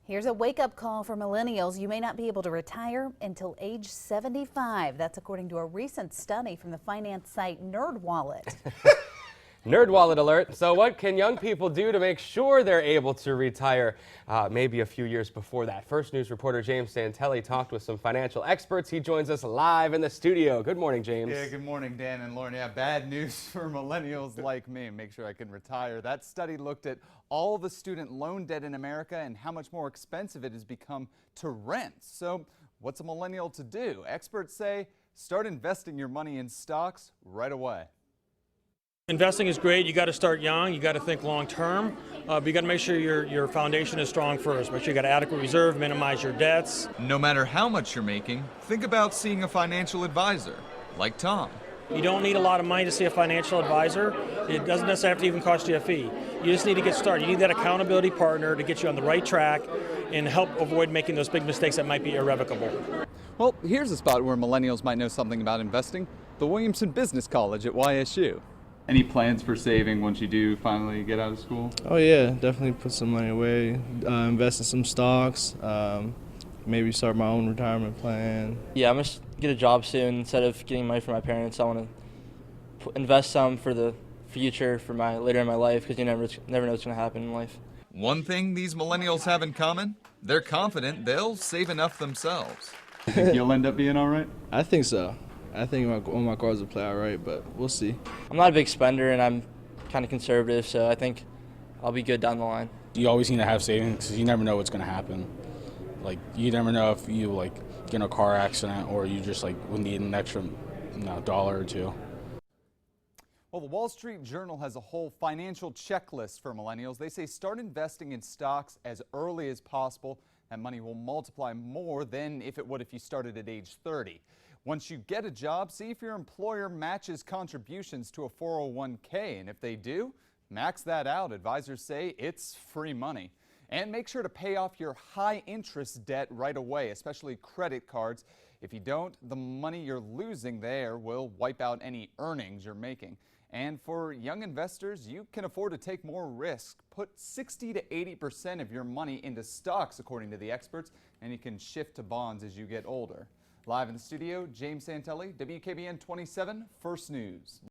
Here's a wake-up call for millennials. You may not be able to retire until age 75. That's according to a recent study from the finance site NerdWallet. NerdWallet alert. So what can young people do to make sure they're able to retire maybe a few years before that? First News reporter James Santelli talked with some financial experts. He joins us live in the studio. Good morning, James. Yeah, good morning, Dan and Lauren. Yeah, bad news for millennials like me. Make sure I can retire. That study looked at all the student loan debt in America and how much more expensive it has become to rent. So what's a millennial to do? Experts say start investing your money in stocks right away. Investing is great. You got to start young. You got to think long term. But you got to make sure your foundation is strong first. Make sure you got adequate reserve, minimize your debts. No matter how much you're making, think about seeing a financial advisor, like Tom. You don't need a lot of money to see a financial advisor. It doesn't necessarily have to even cost you a fee. You just need to get started. You need that accountability partner to get you on the right track and help avoid making those big mistakes that might be irrevocable. Well, here's a spot where millennials might know something about investing: the Williamson Business College at YSU. Any plans for saving once you do finally get out of school? Oh yeah, definitely put some money away, invest in some stocks, maybe start my own retirement plan. Yeah, I'm going to get a job soon. Instead of getting money from my parents, I want to invest some for the future, for my later in my life, because you never know what's going to happen in life. One thing these millennials have in common, they're confident they'll save enough themselves. Think you'll end up being all right? I think so. I think all my cards will play out right, but we'll see. I'm not a big spender, and I'm kind of conservative, so I think I'll be good down the line. You always need to have savings because you never know what's going to happen. Like, you never know if you get in a car accident or you just would need an extra dollar or two. Well, the Wall Street Journal has a whole financial checklist for millennials. They say start investing in stocks as early as possible. That money will multiply more than if it would if you started at age 30. Once you get a job, see if your employer matches contributions to a 401k, and if they do, max that out. Advisors say it's free money. And make sure to pay off your high-interest debt right away, especially credit cards. If you don't, the money you're losing there will wipe out any earnings you're making. And for young investors, you can afford to take more risk. Put 60 to 80% of your money into stocks, according to the experts, and you can shift to bonds as you get older. Live in the studio, James Santelli, WKBN 27, First News.